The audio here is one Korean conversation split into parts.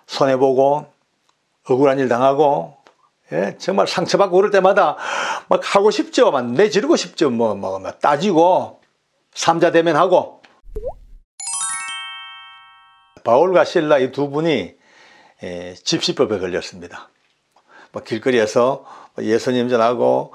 손해보고 억울한 일 당하고, 예, 정말 상처받고 그럴 때마다 막 하고 싶죠. 막 내지르고 싶죠. 뭐 따지고 삼자대면하고. 바울과 실라 이 두 분이 집시법에 걸렸습니다. 길거리에서 예수님 전하고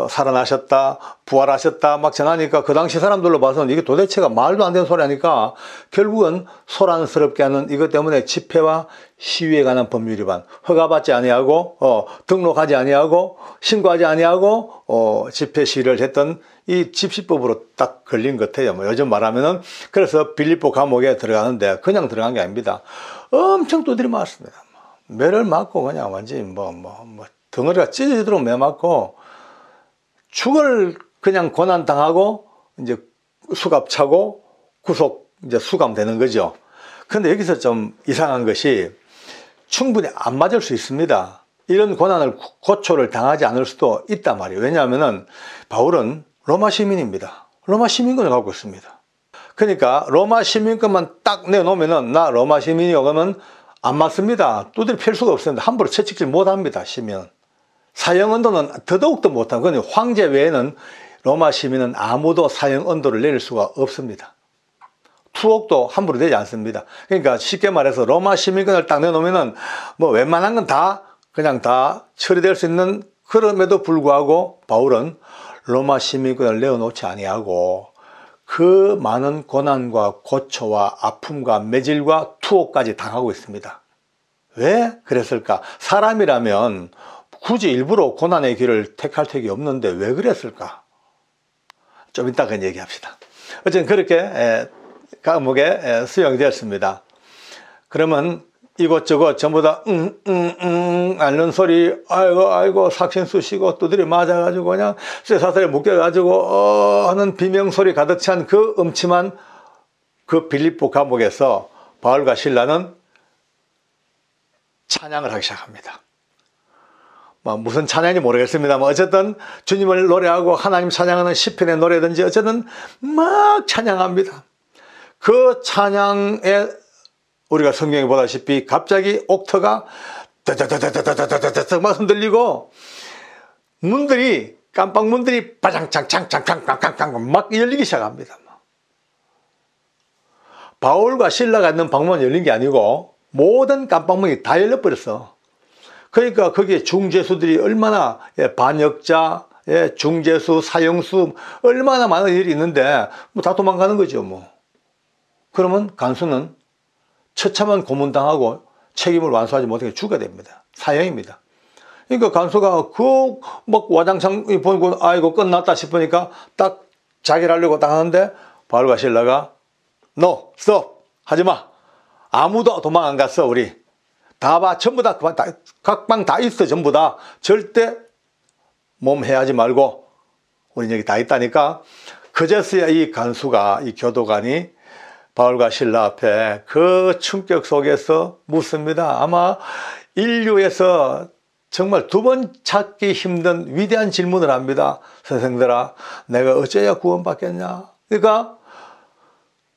살아나셨다, 부활하셨다 막 전하니까 그 당시 사람들로 봐서는 이게 도대체가 말도 안 되는 소리 하니까 결국은 소란스럽게 하는 이것 때문에 집회와 시위에 관한 법률 위반, 허가받지 아니하고 등록하지 아니하고 신고하지 아니하고 집회 시위를 했던 이 집시법으로 딱 걸린 것 같아요. 요즘 말하면은. 그래서 빌립보 감옥에 들어가는데 그냥 들어간 게 아닙니다. 엄청 두드려 맞았습니다. 매를 맞고 그냥 완전히 덩어리가 찢어지도록 매 맞고 죽을 그냥 고난당하고 이제 수갑 차고 구속 이제 수감되는 거죠. 근데 여기서 좀 이상한 것이 충분히 안 맞을 수 있습니다. 이런 고난을 고초를 당하지 않을 수도 있단 말이에요. 왜냐하면은 바울은 로마 시민입니다. 로마 시민권을 갖고 있습니다. 그러니까 로마 시민권만 딱 내놓으면은 나 로마 시민이요 그러면 안 맞습니다. 두드려 펼 수가 없습니다. 함부로 채찍질 못합니다. 시민은. 사형언도는 더더욱더 못하고, 그건 황제 외에는 로마 시민은 아무도 사형언도를 내릴 수가 없습니다. 투옥도 함부로 되지 않습니다. 그러니까 쉽게 말해서 로마 시민권을 딱 내놓으면은 웬만한 건 다 그냥 다 처리될 수 있는, 그럼에도 불구하고 바울은 로마 시민권을 내어놓지 아니하고 그 많은 고난과 고초와 아픔과 매질과 투옥까지 당하고 있습니다. 왜 그랬을까? 사람이라면 굳이 일부러 고난의 길을 택할 택이 없는데 왜 그랬을까? 좀 이따 그 얘기합시다. 어쨌든 그렇게 감옥에 수용되었습니다. 그러면 이것저것 전부 다 앓는 소리, 아이고 삭신 쑤시고 두드려 맞아가지고 그냥 쇠사슬에 묶여가지고 하는 비명소리 가득 찬 그 음침한 그 빌립보 감옥에서 바울과 실라는 찬양을 하기 시작합니다. 무슨 찬양인지 모르겠습니다만 어쨌든 주님을 노래하고 하나님 찬양하는 시편의 노래든지 어쨌든 막 찬양합니다. 그 찬양에 우리가 성경에 보다시피 갑자기 옥터가 다다다다다다다다다 막 흔들리고 문들이 깜빡 문들이 바장창창창창창창 막 열리기 시작합니다. 바울과 실라가 있는 방문은 열린 게 아니고 모든 깜빡문이 다 열려버렸어. 그러니까 거기에 중재수들이 얼마나 반역자, 중재수, 사형수 얼마나 많은 일이 있는데 다 도망가는 거죠. 그러면 간수는 처참한 고문당하고 책임을 완수하지 못하게 죽어야 됩니다. 사형입니다. 그러니까 간수가 와장창 보고 아이고 끝났다 싶으니까 딱 자기를 하려고 딱 하는데 바울과 실라가 No, stop, 하지마. 아무도 도망 안 갔어. 우리 다 봐. 전부 다 각 방 다 있어. 전부 다. 절대 몸 해하지 말고 우린 여기 다 있다니까. 그제서야 이 간수가, 이 교도관이 바울과 실라 앞에 그 충격 속에서 묻습니다. 아마 인류에서 정말 두 번 찾기 힘든 위대한 질문을 합니다. 선생들아, 내가 어째야 구원받겠냐? 그러니까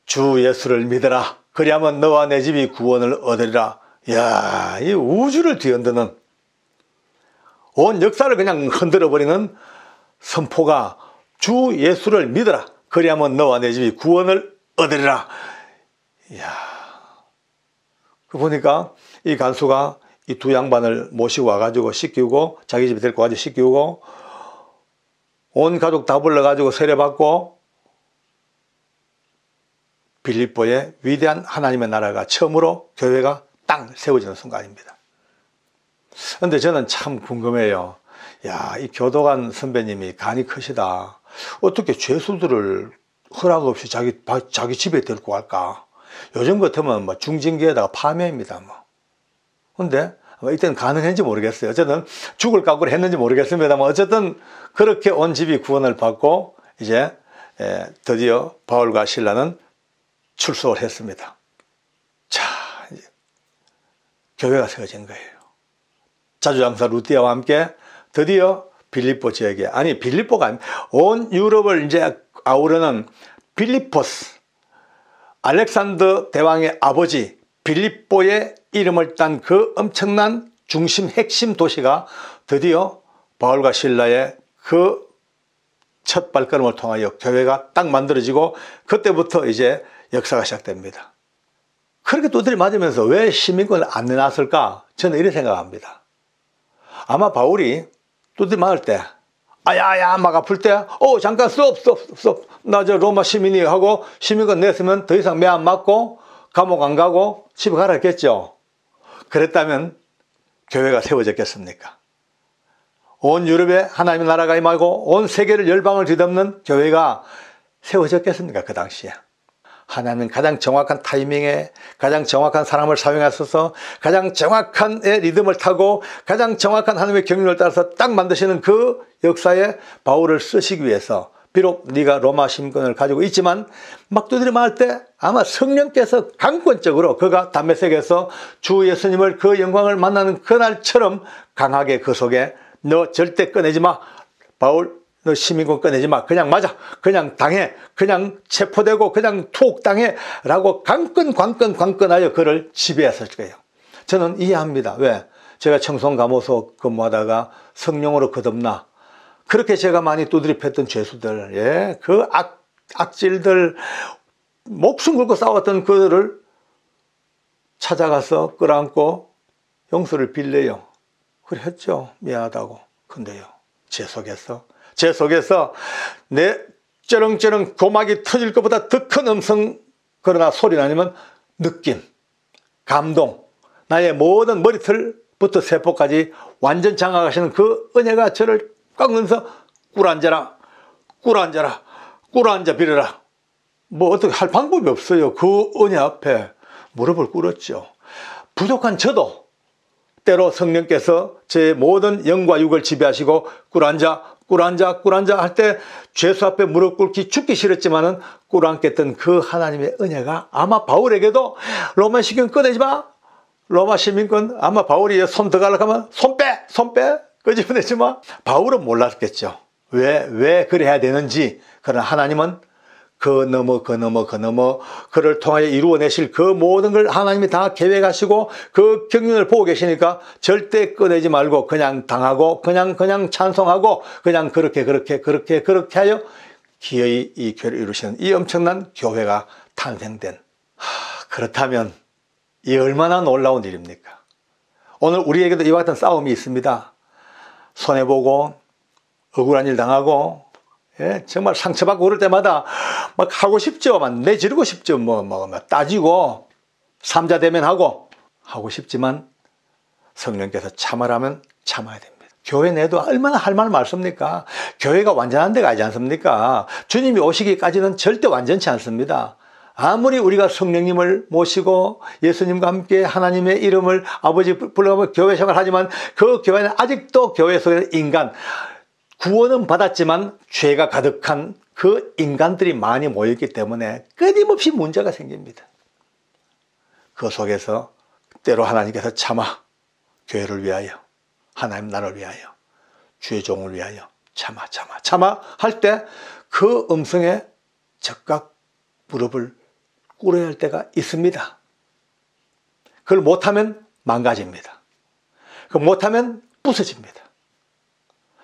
주 예수를 믿어라. 그리하면 너와 내 집이 구원을 얻으리라. 이야, 이 우주를 뒤흔드는, 온 역사를 그냥 흔들어버리는 선포가 주 예수를 믿어라. 그리하면 너와 내 집이 구원을 얻으리라. 이야, 그 보니까 이 간수가 이 두 양반을 모시고 와가지고 씻기고 자기 집에 데리고 와가지고 씻기고 온 가족 다 불러가지고 세례받고 빌립보의 위대한 하나님의 나라가 처음으로 교회가 땅 세워지는 순간입니다. 그런데 저는 참 궁금해요. 야, 이 교도관 선배님이 간이 크시다. 어떻게 죄수들을 허락 없이 자기 집에 데리고 갈까? 요즘 같으면 중징계에다가 파면입니다. 근데 이때는 가능했는지 모르겠어요. 어쨌든 죽을 각오를 했는지 모르겠습니다만 어쨌든 그렇게 온 집이 구원을 받고 이제 드디어 바울과 실라는 출소를 했습니다. 자, 이제 교회가 세워진 거예요. 자주장사 루디아와 함께 드디어 빌립보 지역에, 아니 빌립보가 아니고 온 유럽을 이제 아우르는 빌리포스, 알렉산더 대왕의 아버지 빌립보의 이름을 딴 그 엄청난 중심 핵심 도시가 드디어 바울과 실라의 그 첫 발걸음을 통하여 교회가 딱 만들어지고 그때부터 이제 역사가 시작됩니다. 그렇게 두드려 맞으면서 왜 시민권을 안 내놨을까? 저는 이렇게 생각합니다. 아마 바울이 두드려 맞을 때 아야야 막 아플 때 잠깐 스톱 나 저 로마 시민이 하고 시민권 냈으면 더 이상 매 안 맞고 감옥 안 가고 집에 가라 했겠죠. 그랬다면 교회가 세워졌겠습니까? 온 유럽에 하나님의 나라가 임하고 온 세계를 열방을 뒤덮는 교회가 세워졌겠습니까? 그 당시에. 하나님은 가장 정확한 타이밍에 가장 정확한 사람을 사용하셔서 가장 정확한 리듬을 타고 가장 정확한 하나님의 경륜을 따라서 딱 만드시는 그 역사에 바울을 쓰시기 위해서 비록 네가 로마 시민권을 가지고 있지만 막 두드려 맞을 때 아마 성령께서 강권적으로 그가 담메색에서 주 예수님을 그 영광을 만나는 그날처럼 강하게 그 속에 너 절대 꺼내지 마. 바울 너 시민권 꺼내지 마. 그냥 맞아. 그냥 당해. 그냥 체포되고 그냥 투옥당해. 라고 강권하여 그를 지배했을 거예요. 저는 이해합니다. 왜? 제가 청송감호소 근무하다가 성령으로 거듭나. 그렇게 제가 많이 두드려 팼던 죄수들, 그 악질들, 목숨 걸고 싸웠던 그들을 찾아가서 끌어안고 용서를 빌려요. 그래 했죠. 미안하다고. 근데요, 제 속에서 내 쩌렁쩌렁 고막이 터질 것보다 더 큰 음성, 그러나 소리는 아니면 느낌, 감동, 나의 모든 머리털부터 세포까지 완전 장악하시는 그 은혜가 저를 꽉 넣으면서 꿇어앉아라, 꿇어앉아 빌어라. 뭐 어떻게 할 방법이 없어요. 그 은혜 앞에 무릎을 꿇었죠. 부족한 저도 때로 성령께서 제 모든 영과 육을 지배하시고 꿇어앉아 할 때 죄수 앞에 무릎 꿇기 죽기 싫었지만은 꿇어앉겠던 그 하나님의 은혜가 아마 바울에게도 로마 시민권 꺼내지 마. 로마 시민권 아마 바울이 손 더 가려고 하면 손 빼. 끄집어내지 마. 바울은 몰랐겠죠. 왜 그래야 되는지. 그러나 하나님은 그 너머 그를 통하여 이루어내실 그 모든 걸 하나님이 다 계획하시고 그 경륜을 보고 계시니까 절대 꺼내지 말고 그냥 당하고 그냥 찬송하고 그냥 그렇게 하여 기어이 이 교회를 이루시는 이 엄청난 교회가 탄생된. 그렇다면 이 얼마나 놀라운 일입니까? 오늘 우리에게도 이와 같은 싸움이 있습니다. 손해보고 억울한 일 당하고 정말 상처받고 그럴 때마다 막 하고 싶죠. 막 내지르고 싶죠. 뭐 따지고 삼자대면하고 하고 싶지만 성령께서 참으라면 참아야 됩니다. 교회 내도 얼마나 할 말 많습니까? 교회가 완전한 데가 아니지 않습니까? 주님이 오시기까지는 절대 완전치 않습니다. 아무리 우리가 성령님을 모시고 예수님과 함께 하나님의 이름을 아버지 불러가며 교회 생활하지만 그 교회는 아직도 교회 속에 인간, 구원은 받았지만 죄가 가득한 그 인간들이 많이 모였기 때문에 끊임없이 문제가 생깁니다. 그 속에서 때로 하나님께서 참아 교회를 위하여 하나님 나라를 위하여 주의 종을 위하여 참아 할 때 그 음성에 즉각 무릎을 꿇어야 할 때가 있습니다. 그걸 못하면 망가집니다. 그걸 못하면 부서집니다.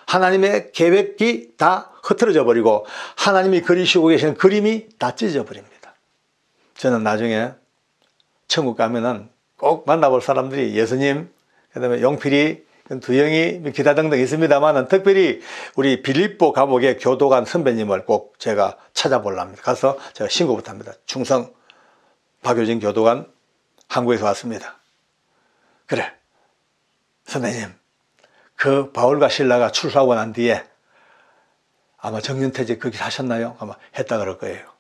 하나님의 계획이 다 흐트러져 버리고 하나님이 그리시고 계시는 그림이 다 찢어져 버립니다. 저는 나중에 천국 가면은 꼭 만나볼 사람들이 예수님, 그 다음에 용필이, 두 형이 기타 등등 있습니다만 특별히 우리 빌립보 감옥의 교도관 선배님을 꼭 제가 찾아보려 합니다. 가서 제가 신고부터 합니다. 충성 박효진 교도관 한국에서 왔습니다. 그래 선배님, 그 바울과 실라가 출소하고 난 뒤에 아마 정년퇴직 거기 하셨나요? 아마 했다 그럴 거예요.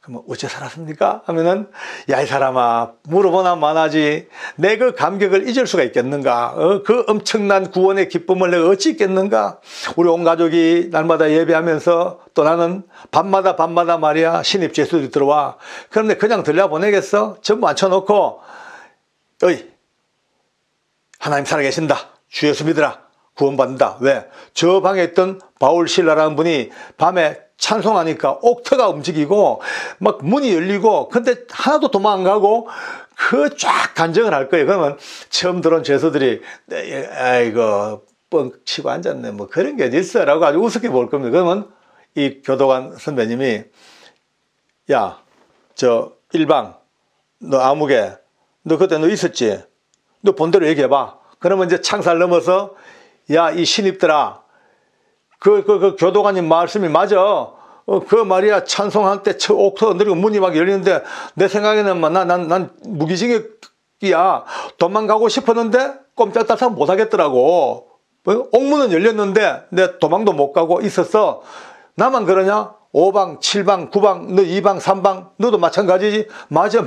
그러면 어째 살았습니까? 하면은 야 이 사람아 물어보나 마나지 내 그 감격을 잊을 수가 있겠는가? 그 엄청난 구원의 기쁨을 내가 어찌 있겠는가? 우리 온 가족이 날마다 예배하면서 또 나는 밤마다 말이야 신입 죄수들이 들어와. 그런데 그냥 들려보내겠어? 전부 앉혀놓고 어이 하나님 살아계신다. 주 예수 믿으라. 구원받는다. 왜? 저 방에 있던 바울 실라라는 분이 밤에 찬송하니까 옥터가 움직이고 막 문이 열리고 근데 하나도 도망 안 가고 그 쫙 간증을 할 거예요. 그러면 처음 들어온 죄수들이 아이고 뻥치고 앉았네 뭐 그런 게 있어 라고 아주 우습게 볼 겁니다. 그러면 이 교도관 선배님이 야 저 일방 너 아무개 너 그때 너 있었지? 너 본대로 얘기해봐. 그러면 이제 창살 넘어서 야 이 신입들아 그 교도관님 말씀이 맞아. 그 말이야 찬송할 때 옥터 느리고 문이 막 열리는데 내 생각에는 난 무기징역이야. 도망가고 싶었는데 꼼짝달싹 못하겠더라고. 옥문은 열렸는데 내 도망도 못 가고 있었어. 나만 그러냐? 5방, 7방, 9방, 너 2방, 3방 너도 마찬가지지? 맞아.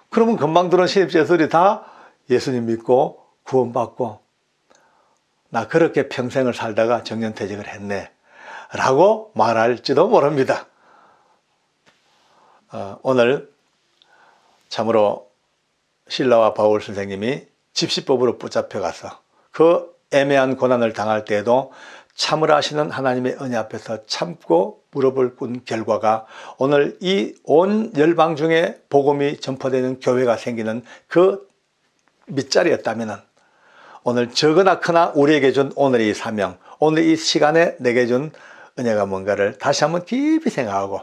그러면 금방 들어온 신입제들이 다 예수님 믿고 구원받고 나 그렇게 평생을 살다가 정년퇴직을 했네 라고 말할지도 모릅니다. 오늘 참으로 실라와 바울 선생님이 집시법으로 붙잡혀 가서 그 애매한 고난을 당할 때에도 참으라 하시는 하나님의 은혜 앞에서 참고 무릎을 꿇은 결과가 오늘 이 온 열방 중에 복음이 전파되는 교회가 생기는 그 밑자리였다면 오늘 적으나 크나 우리에게 준 오늘의 이 사명, 오늘 이 시간에 내게 준 은혜가 뭔가를 다시 한번 깊이 생각하고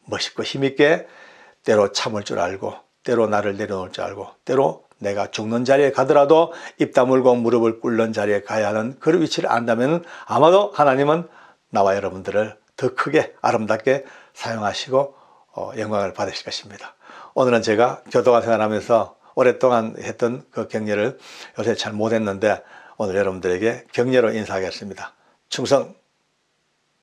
멋있고 힘있게 때로 참을 줄 알고 때로 나를 내려놓을 줄 알고 때로 내가 죽는 자리에 가더라도 입 다물고 무릎을 꿇는 자리에 가야 하는 그 위치를 안다면 아마도 하나님은 나와 여러분들을 더 크게 아름답게 사용하시고 영광을 받으실 것입니다. 오늘은 제가 교도관 생활하면서 오랫동안 했던 그 격려를 요새 잘 못했는데 오늘 여러분들에게 격려로 인사하겠습니다. 충성!